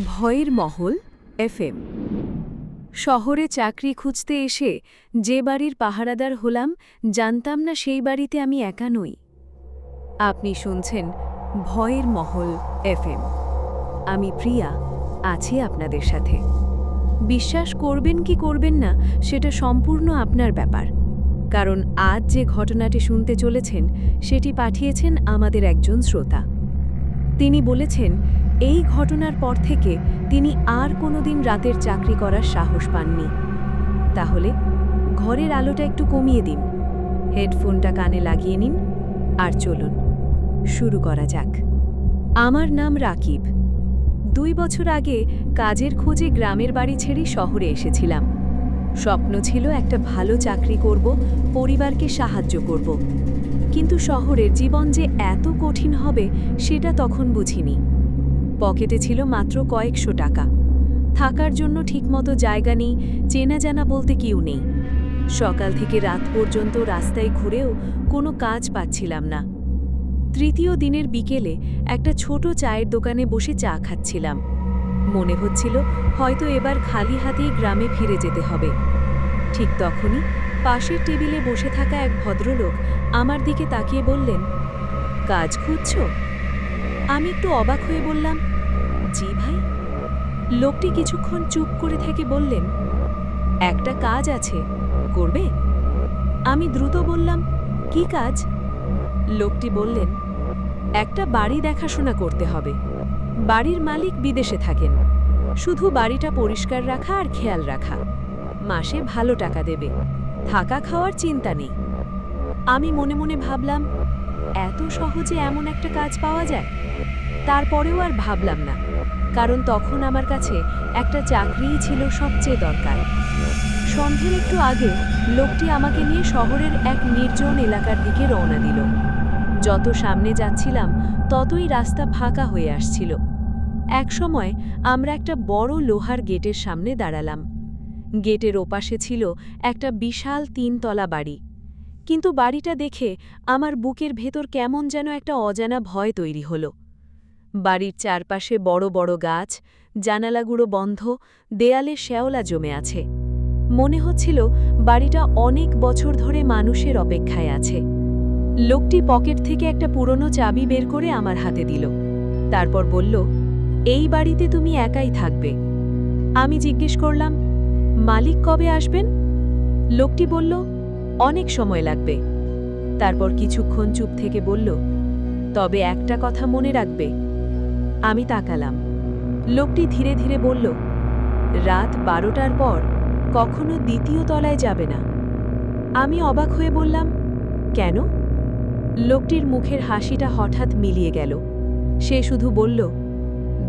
ভয়ের মহল এফএম। শহরে চাকরি খুঁজতে এসে যে বাড়ির পাহারাদার হলাম, জানতাম না সেই বাড়িতে আমি একা নই। আপনি শুনছেন ভয়ের মহল এফএম। আমি প্রিয়া, আছি আপনাদের সাথে। বিশ্বাস করবেন কি করবেন না সেটা সম্পূর্ণ আপনার ব্যাপার, কারণ আজ যে ঘটনাটি শুনতে চলেছেন সেটি পাঠিয়েছেন আমাদের একজন শ্রোতা। তিনি বলেছেন, এই ঘটনার পর থেকে তিনি আর কোনোদিন রাতের চাকরি করার সাহস পাননি। তাহলে ঘরের আলোটা একটু কমিয়ে দিন, হেডফোনটা কানে লাগিয়ে নিন, আর চলুন শুরু করা যাক। আমার নাম রাকিব। 2 বছর আগে কাজের খোঁজে গ্রামের বাড়ি ছেড়ে শহরে এসেছিলাম। স্বপ্ন ছিল একটা ভালো চাকরি করব, পরিবারকে সাহায্য করব। কিন্তু শহরের জীবন যে এত কঠিন হবে সেটা তখন বুঝিনি। পকেটে ছিল মাত্র কয়েকশো টাকা, থাকার জন্য ঠিকমতো জায়গা নেই, চেনা জানা বলতে কেউ নেই। সকাল থেকে রাত পর্যন্ত রাস্তায় ঘুরেও কোনো কাজ পাচ্ছিলাম না। তৃতীয় দিনের বিকেলে একটা ছোট চায়ের দোকানে বসে চা খাচ্ছিলাম। মনে হচ্ছিল হয়তো এবার খালি হাতেই গ্রামে ফিরে যেতে হবে। ঠিক তখনই পাশের টেবিলে বসে থাকা এক ভদ্রলোক আমার দিকে তাকিয়ে বললেন, কাজ খুঁজছ? আমি একটু অবাক হয়ে বললাম, জি ভাই। লোকটি কিছুক্ষণ চুপ করে থেকে বললেন, একটা কাজ আছে, করবে? আমি দ্রুত বললাম, কি কাজ? লোকটি বললেন, একটা বাড়ি দেখাশোনা করতে হবে। বাড়ির মালিক বিদেশে থাকেন, শুধু বাড়িটা পরিষ্কার রাখা আর খেয়াল রাখা। মাসে ভালো টাকা দেবে, থাকা খাওয়ার চিন্তা নেই। আমি মনে মনে ভাবলাম, এত সহজে এমন একটা কাজ পাওয়া যায়? তারপরেও আর ভাবলাম না, কারণ তখন আমার কাছে একটা চাকরিই ছিল সবচেয়ে দরকার। সন্ধ্যের একটু আগে লোকটি আমাকে নিয়ে শহরের এক নির্জন এলাকার দিকে রওনা দিল। যত সামনে যাচ্ছিলাম ততই রাস্তা ফাঁকা হয়ে আসছিল। একসময় আমরা একটা বড় লোহার গেটের সামনে দাঁড়ালাম। গেটের ওপাশে ছিল একটা বিশাল 3 তলা বাড়ি। কিন্তু বাড়িটা দেখে আমার বুকের ভেতর কেমন যেন একটা অজানা ভয় তৈরি হলো। বাড়ির চারপাশে বড় বড় গাছ, জানালাগুলো বন্ধ, দেয়ালে শ্যাওলা জমে আছে। মনে হচ্ছিল বাড়িটা অনেক বছর ধরে মানুষের অপেক্ষায় আছে। লোকটি পকেট থেকে একটা পুরনো চাবি বের করে আমার হাতে দিল। তারপর বলল, এই বাড়িতে তুমি একাই থাকবে। আমি জিজ্ঞেস করলাম, মালিক কবে আসবেন? লোকটি বলল, অনেক সময় লাগবে। তারপর কিছুক্ষণ চুপ থেকে বলল, তবে একটা কথা মনে রাখবে। আমি তাকালাম। লোকটি ধীরে ধীরে বলল, রাত 12টার পর কখনো দ্বিতীয় তলায় যাবে না। আমি অবাক হয়ে বললাম, কেন? লোকটির মুখের হাসিটা হঠাৎ মিলিয়ে গেল। সে শুধু বলল,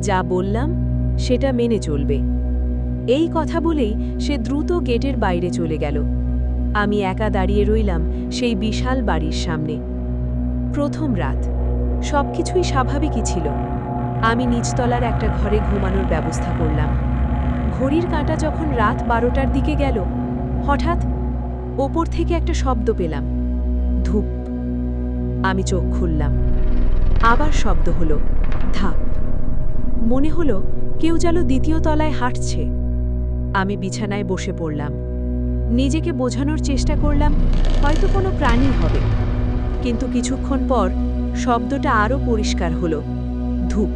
যা বললাম সেটা মেনে চলবে। এই কথা বলেই সে দ্রুত গেটের বাইরে চলে গেল। আমি একা দাঁড়িয়ে রইলাম সেই বিশাল বাড়ির সামনে। প্রথম রাত, সবকিছুই স্বাভাবিকই ছিল। আমি নিচতলার একটা ঘরে ঘুমানোর ব্যবস্থা করলাম। ঘড়ির কাঁটা যখন রাত 12টার দিকে গেল, হঠাৎ ওপর থেকে একটা শব্দ পেলাম, ধূপ। আমি চোখ খুললাম। আবার শব্দ হলো, ধাপ। মনে হলো কেউ যেন দ্বিতীয় তলায় হাঁটছে। আমি বিছানায় বসে পড়লাম। নিজেকে বোঝানোর চেষ্টা করলাম হয়তো কোনো প্রাণী হবে। কিন্তু কিছুক্ষণ পর শব্দটা আরও পরিষ্কার হলো, ধূপ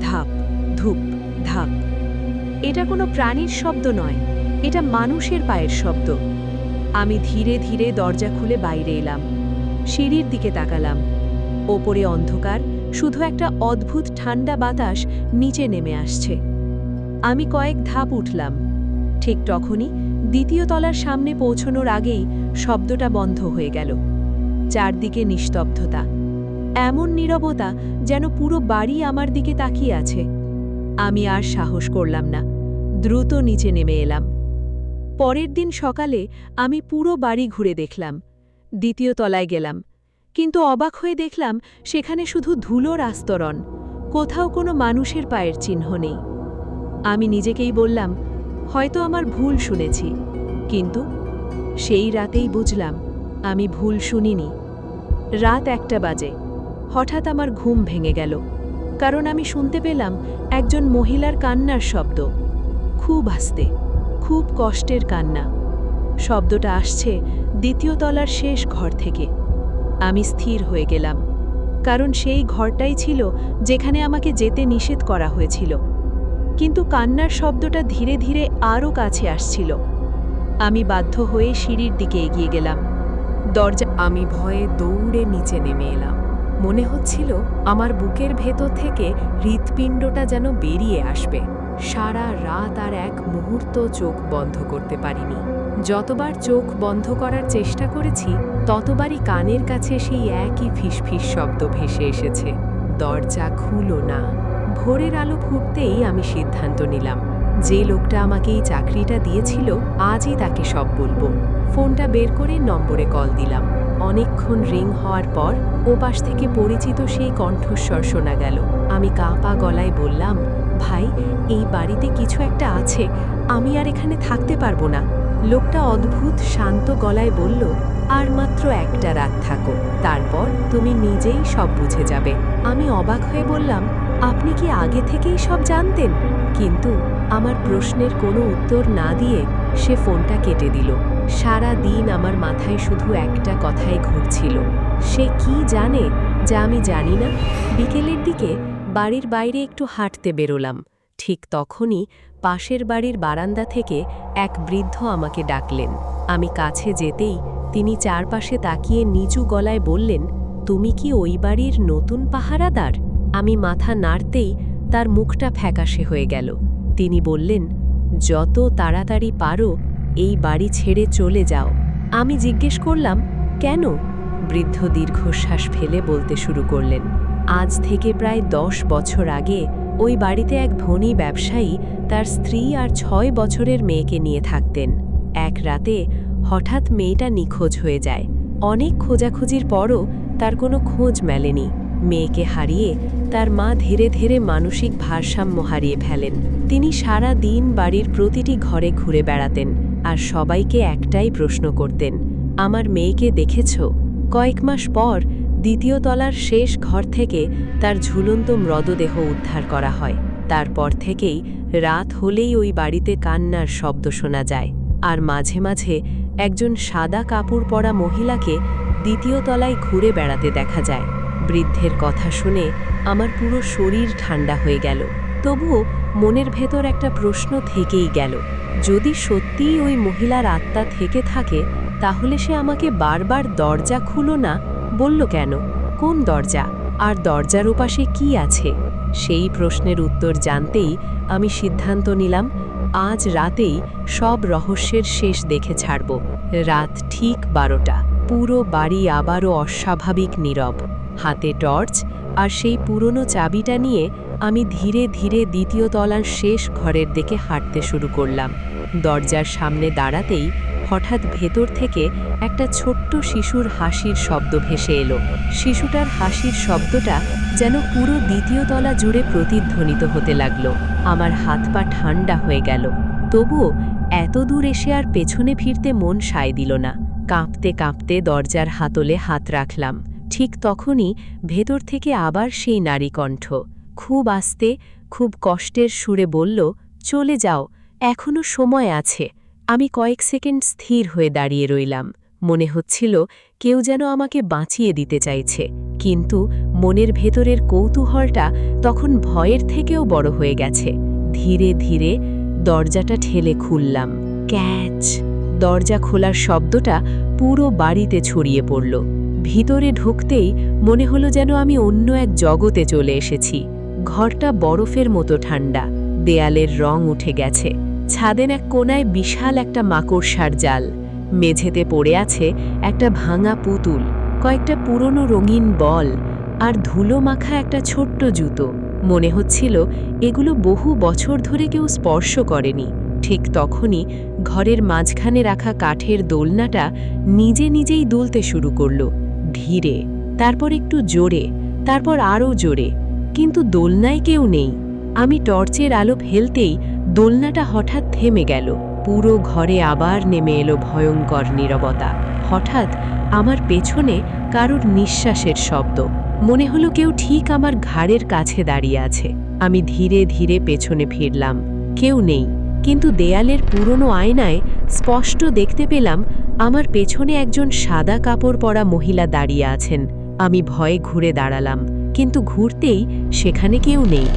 ধাপ, ধূপ ধাপ। এটা কোনো প্রাণীর শব্দ নয়, এটা মানুষের পায়ের শব্দ। আমি ধীরে ধীরে দরজা খুলে বাইরে এলাম। সিঁড়ির দিকে তাকালাম। ওপরে অন্ধকার, শুধু একটা অদ্ভুত ঠান্ডা বাতাস নিচে নেমে আসছে। আমি কয়েক ধাপ উঠলাম। ঠিক তখনই দ্বিতীয় তলার সামনে পৌঁছানোর আগেই শব্দটা বন্ধ হয়ে গেল। চারদিকে নিস্তব্ধতা, এমন নীরবতা যেন পুরো বাড়ি আমার দিকে তাকিয়ে আছে। আমি আর সাহস করলাম না, দ্রুত নিচে নেমে এলাম। পরের দিন সকালে আমি পুরো বাড়ি ঘুরে দেখলাম। দ্বিতীয় তলায় গেলাম, কিন্তু অবাক হয়ে দেখলাম সেখানে শুধু ধুলোর আস্তরণ, কোথাও কোনো মানুষের পায়ের চিহ্ন নেই। আমি নিজেকেই বললাম, হয়তো আমার ভুল শুনেছি। কিন্তু সেই রাতেই বুঝলাম আমি ভুল শুনিনি। রাত 1টা বাজে। হঠাৎ আমার ঘুম ভেঙে গেল। কারণ আমি শুনতে পেলাম একজন মহিলার কান্নার শব্দ, খুব আস্তে, খুব কষ্টের কান্না। শব্দটা আসছে দ্বিতীয় তলার শেষ ঘর থেকে। আমি স্থির হয়ে গেলাম, কারণ সেই ঘরটাই ছিল যেখানে আমাকে যেতে নিষেধ করা হয়েছিল। কিন্তু কান্নার শব্দটা ধীরে ধীরে আরও কাছে আসছিল। আমি বাধ্য হয়ে সিঁড়ির দিকে এগিয়ে গেলাম। আমি ভয়ে দৌড়ে নিচে নেমে এলাম। মনে হচ্ছিল আমার বুকের ভেতর থেকে হৃৎপিণ্ডটা যেন বেরিয়ে আসবে। সারা রাত আর এক মুহূর্ত চোখ বন্ধ করতে পারিনি। যতবার চোখ বন্ধ করার চেষ্টা করেছি, ততবারই কানের কাছে সেই একই ফিসফিস শব্দ ভেসে এসেছে, দরজা খুলো না। ভোরের আলো ফুটতেই আমি সিদ্ধান্ত নিলাম, যে লোকটা আমাকে এই চাকরিটা দিয়েছিল আজই তাকে সব বলবো। ফোনটা বের করে নম্বরে কল দিলাম। অনেকক্ষণ রিং হওয়ার পর ওপাশ থেকে পরিচিত সেই কণ্ঠস্বর শোনা গেল। আমি কাঁপা গলায় বললাম, ভাই, এই বাড়িতে কিছু একটা আছে, আমি আর এখানে থাকতে পারবো না। লোকটা অদ্ভুত শান্ত গলায় বলল, আর মাত্র একটা রাত থাকো, তারপর তুমি নিজেই সব বুঝে যাবে। আমি অবাক হয়ে বললাম, আপনি কি আগে থেকেই সব জানতেন? কিন্তু আমার প্রশ্নের কোনো উত্তর না দিয়ে সে ফোনটা কেটে দিল। সারা দিন আমার মাথায় শুধু একটা কথাই ঘুরছিল, সে কি জানে যা আমি জানি না। বিকেলের দিকে বাড়ির বাইরে একটু হাঁটতে বেরোলাম। ঠিক তখনই পাশের বাড়ির বারান্দা থেকে এক বৃদ্ধ আমাকে ডাকলেন। আমি কাছে যেতেই তিনি চারপাশে তাকিয়ে নিচু গলায় বললেন, তুমি কি ওই বাড়ির নতুন পাহারাদার? আমি মাথা নাড়তেই তার মুখটা ফ্যাকাশে হয়ে গেল। তিনি বললেন, যত তাড়াতাড়ি পারো এই বাড়ি ছেড়ে চলে যাও। আমি জিজ্ঞেস করলাম, কেন? বৃদ্ধ দীর্ঘশ্বাস ফেলে বলতে শুরু করলেন, আজ থেকে প্রায় 10 বছর আগে ওই বাড়িতে এক ধনী ব্যবসায়ী তার স্ত্রী আর 6 বছরের মেয়েকে নিয়ে থাকতেন। এক রাতে হঠাৎ মেয়েটা নিখোঁজ হয়ে যায়। অনেক খোঁজাখুঁজির পরও তার কোনো খোঁজ মেলেনি। মেয়েকে হারিয়ে তার মা ধীরে ধীরে মানসিক ভারসাম্য হারিয়ে ফেলেন। তিনি সারা দিন বাড়ির প্রতিটি ঘরে ঘুরে বেড়াতেন আর সবাইকে একটাই প্রশ্ন করতেন, আমার মেয়েকে দেখেছ? কয়েক মাস পর দ্বিতীয় তলার শেষ ঘর থেকে তার ঝুলন্ত মৃতদেহ উদ্ধার করা হয়। তারপর থেকেই রাত হলেই ওই বাড়িতে কান্নার শব্দ শোনা যায়, আর মাঝে মাঝে একজন সাদা কাপড় পরা মহিলাকে দ্বিতীয় তলায় ঘুরে বেড়াতে দেখা যায়। বৃদ্ধের কথা শুনে আমার পুরো শরীর ঠান্ডা হয়ে গেল। তবুও মনের ভেতর একটা প্রশ্ন থেকেই গেল, যদি সত্যিই ওই মহিলার আত্মা থেকে থাকে, তাহলে সে আমাকে বারবার দরজা খুলো না বলল কেন? কোন দরজা? আর দরজার ওপাশে কি আছে? সেই প্রশ্নের উত্তর জানতেই আমি সিদ্ধান্ত নিলাম, আজ রাতেই সব রহস্যের শেষ দেখে ছাড়ব। রাত ঠিক 12টা। পুরো বাড়ি আবারও অস্বাভাবিক নীরব। হাতে টর্চ আর সেই পুরনো চাবিটা নিয়ে আমি ধীরে ধীরে দ্বিতীয় তলার শেষ ঘরের দিকে হাঁটতে শুরু করলাম। দরজার সামনে দাঁড়াতেই হঠাৎ ভেতর থেকে একটা ছোট্ট শিশুর হাসির শব্দ ভেসে এলো। শিশুটার হাসির শব্দটা যেন পুরো দ্বিতীয় তলা জুড়ে প্রতিধ্বনিত হতে লাগলো। আমার হাত পা ঠান্ডা হয়ে গেল। তবুও এত দূর এসে আর পেছনে ফিরতে মন সায় দিল না। কাঁপতে কাঁপতে দরজার হাতলে হাত রাখলাম। ঠিক তখনই ভেতর থেকে আবার সেই নারী কণ্ঠ খুব আস্তে, খুব কষ্টের সুরে বলল, চলে যাও, এখনো সময় আছে। আমি কয়েক সেকেন্ড স্থির হয়ে দাঁড়িয়ে রইলাম। মনে হচ্ছিল কেউ যেন আমাকে বাঁচিয়ে দিতে চাইছে, কিন্তু মনের ভেতরের কৌতূহলটা তখন ভয়ের থেকেও বড় হয়ে গেছে। ধীরে ধীরে দরজাটা ঠেলে খুললাম। ক্যাচ! দরজা খোলার শব্দটা পুরো বাড়িতে ছড়িয়ে পড়ল। ভিতরে ঢুকতেই মনে হলো যেন আমি অন্য এক জগতে চলে এসেছি। ঘরটা বরফের মতো ঠান্ডা, দেয়ালের রং উঠে গেছে। ছাদের এক কোনায় বিশাল একটা মাকড়সার জাল। মেঝেতে পড়ে আছে একটা ভাঙা পুতুল, কয়েকটা পুরনো রঙিন বল আর ধুলো মাখা একটা ছোট্ট জুতো। মনে হচ্ছিল এগুলো বহু বছর ধরে কেউ স্পর্শ করেনি। ঠিক তখনই ঘরের মাঝখানে রাখা কাঠের দোলনাটা নিজে নিজেই দুলতে শুরু করল, ধীরে, তারপর একটু জোরে, তারপর আরও জোরে। কিন্তু দোলনায় কেউ নেই। আমি টর্চের আলো ফেলতেই দোলনাটা হঠাৎ থেমে গেল। পুরো ঘরে আবার নেমে এলো ভয়ঙ্কর নীরবতা। হঠাৎ আমার পেছনে কারোর নিঃশ্বাসের শব্দ। মনে হলো কেউ ঠিক আমার ঘাড়ের কাছে দাঁড়িয়ে আছে। আমি ধীরে ধীরে পেছনে ফিরলাম। কেউ নেই, কিন্তু দেয়ালের পুরনো আয়নায় স্পষ্ট দেখতে পেলাম আমার পেছনে একজন সাদা কাপড় পরা মহিলা দাঁড়িয়ে আছেন। আমি ভয়ে ঘুরে দাঁড়ালাম, কিন্তু ঘুরতেই সেখানে কেউ নেই।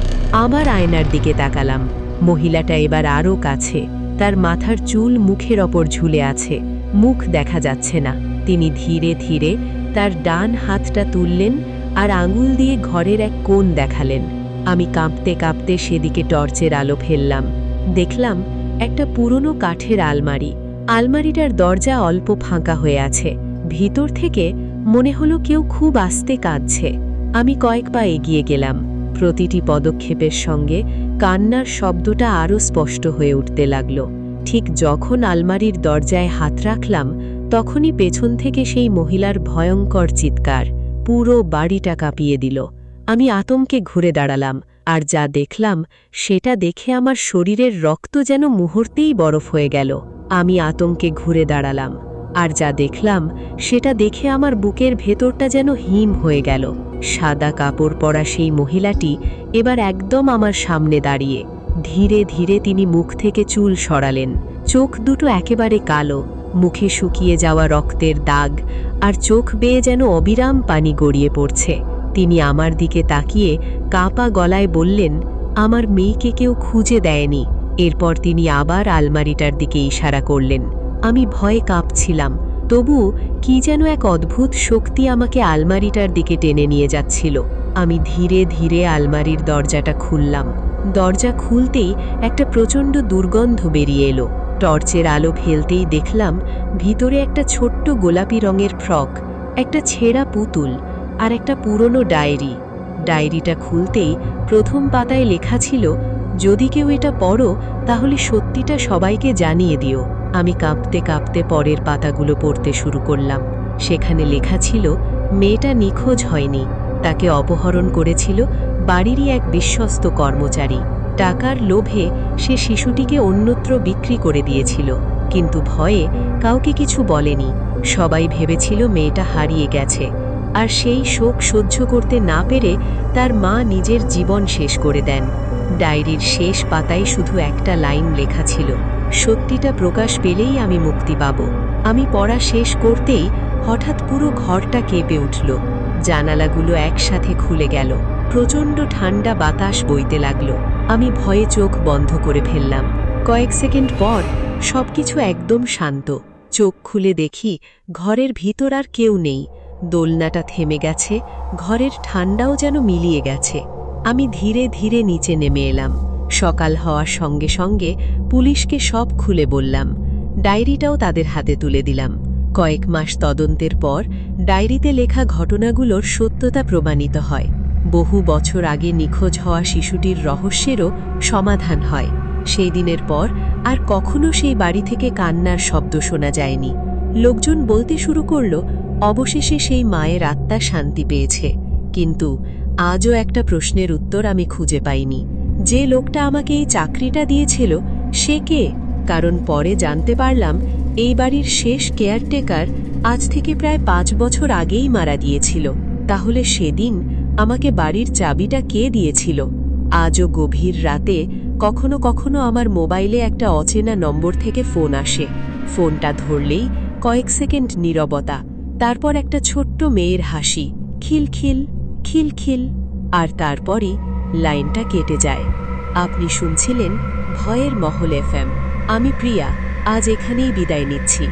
আবার আয়নার দিকে তাকালাম। মহিলাটা এবার আরও কাছে। তার মাথার চুল মুখের ওপর ঝুলে আছে, মুখ দেখা যাচ্ছে না। তিনি ধীরে ধীরে তার ডান হাতটা তুললেন আর আঙুল দিয়ে ঘরের এক কোণ দেখালেন। আমি কাঁপতে কাঁপতে সেদিকে টর্চের আলো ফেললাম। দেখলাম একটা পুরনো কাঠের আলমারি। আলমারিটার দরজা অল্প ফাঁকা হয়ে আছে। ভিতর থেকে মনে হলো কেউ খুব আস্তে কাঁদছে। আমি কয়েক পা এগিয়ে গেলাম। প্রতিটি পদক্ষেপের সঙ্গে কান্নার শব্দটা আরও স্পষ্ট হয়ে উঠতে লাগল। ঠিক যখন আলমারির দরজায় হাত রাখলাম, তখনই পেছন থেকে সেই মহিলার ভয়ঙ্কর চিৎকার পুরো বাড়িটা কাঁপিয়ে দিল। আমি আতঙ্কে ঘুরে দাঁড়ালাম, আর যা দেখলাম সেটা দেখে আমার শরীরের রক্ত যেন মুহূর্তেই বরফ হয়ে গেল। আমি আতঙ্কে ঘুরে দাঁড়ালাম, আর যা দেখলাম সেটা দেখে আমার বুকের ভেতরটা যেন হিম হয়ে গেল। সাদা কাপড় পরা সেই মহিলাটি এবার একদম আমার সামনে দাঁড়িয়ে। ধীরে ধীরে তিনি মুখ থেকে চুল সরালেন। চোখ দুটো একেবারে কালো, মুখে শুকিয়ে যাওয়া রক্তের দাগ, আর চোখ বেয়ে যেন অবিরাম পানি গড়িয়ে পড়ছে। তিনি আমার দিকে তাকিয়ে কাঁপা গলায় বললেন, আমার মেয়েকে কেউ খুঁজে দেয়নি। এরপর তিনি আবার আলমারিটার দিকে ইশারা করলেন। আমি ভয়ে কাঁপছিলাম, তবু কি যেন এক অদ্ভুত শক্তি আমাকে আলমারিটার দিকে টেনে নিয়ে যাচ্ছিল। আমি ধীরে ধীরে আলমারির দরজাটা খুললাম। দরজা খুলতেই একটা প্রচণ্ড দুর্গন্ধ বেরিয়ে এলো। টর্চের আলো ফেলতেই দেখলাম ভিতরে একটা ছোট্ট গোলাপি রঙের ফ্রক, একটা ছেঁড়া পুতুল আর একটা পুরনো ডায়েরি। ডায়েরিটা খুলতেই প্রথম পাতায় লেখা ছিল, যদি কেউ এটা পড়ো তাহলে সত্যিটা সবাইকে জানিয়ে দিও। আমি কাঁপতে কাঁপতে পরের পাতাগুলো পড়তে শুরু করলাম। সেখানে লেখা ছিল, মেয়েটা নিখোঁজ হয়নি, তাকে অপহরণ করেছিল বাড়িরই এক বিশ্বস্ত কর্মচারী। টাকার লোভে সে শিশুটিকে অন্যত্র বিক্রি করে দিয়েছিল, কিন্তু ভয়ে কাউকে কিছু বলেনি। সবাই ভেবেছিল মেয়েটা হারিয়ে গেছে, আর সেই শোক সহ্য করতে না পেরে তার মা নিজের জীবন শেষ করে দেন। ডায়েরির শেষ পাতায় শুধু একটা লাইন লেখা ছিল, সত্যিটা প্রকাশ পেলেই আমি মুক্তি পাব। আমি পড়া শেষ করতেই হঠাৎ পুরো ঘরটা কেঁপে উঠল। জানালাগুলো একসাথে খুলে গেল। প্রচণ্ড ঠান্ডা বাতাস বইতে লাগলো। আমি ভয়ে চোখ বন্ধ করে ফেললাম। কয়েক সেকেন্ড পর সবকিছু একদম শান্ত। চোখ খুলে দেখি ঘরের ভিতর আর কেউ নেই। দোলনাটা থেমে গেছে, ঘরের ঠান্ডাও যেন মিলিয়ে গেছে। আমি ধীরে ধীরে নিচে নেমে এলাম। সকাল হওয়ার সঙ্গে সঙ্গে পুলিশকে সব খুলে বললাম। ডায়েরিটাও তাদের হাতে তুলে দিলাম। কয়েক মাস তদন্তের পর ডায়েরিতে লেখা ঘটনাগুলোর সত্যতা প্রমাণিত হয়। বহু বছর আগে নিখোঁজ হওয়া শিশুটির রহস্যেরও সমাধান হয়। সেই দিনের পর আর কখনো সেই বাড়ি থেকে কান্নার শব্দ শোনা যায়নি। লোকজন বলতে শুরু করল, অবশেষে সেই মায়ের আত্মা শান্তি পেয়েছে। কিন্তু আজও একটা প্রশ্নের উত্তর আমি খুঁজে পাইনি। যে লোকটা আমাকে এই চাকরিটা দিয়েছিল সে কে? কারণ পরে জানতে পারলাম এই বাড়ির শেষ কেয়ারটেকার আজ থেকে প্রায় 5 বছর আগেই মারা গিয়েছিল। তাহলে সেদিন আমাকে বাড়ির চাবিটা কে দিয়েছিল? আজও গভীর রাতে কখনো কখনো আমার মোবাইলে একটা অচেনা নম্বর থেকে ফোন আসে। ফোনটা ধরলেই কয়েক সেকেন্ড নীরবতা, তারপর একটা ছোট্ট মেয়ের হাসি, খিলখিল খিলখিল, আর তারপরই লাইনটা কেটে যায়। আপনি শুনছিলেন ভয়ের মহল FM। আমি প্রিয়া, আজ এখানেই বিদায় নিচ্ছি।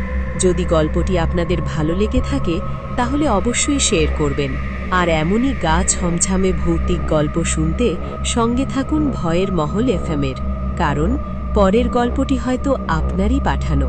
যদি গল্পটি আপনাদের ভালো লেগে থাকে তাহলে অবশ্যই শেয়ার করবেন, আর এমনই গা ছমছামে ভৌতিক গল্প শুনতে সঙ্গে থাকুন ভয়ের মহল FM-এর, কারণ পরের গল্পটি হয়তো আপনারই পাঠানো।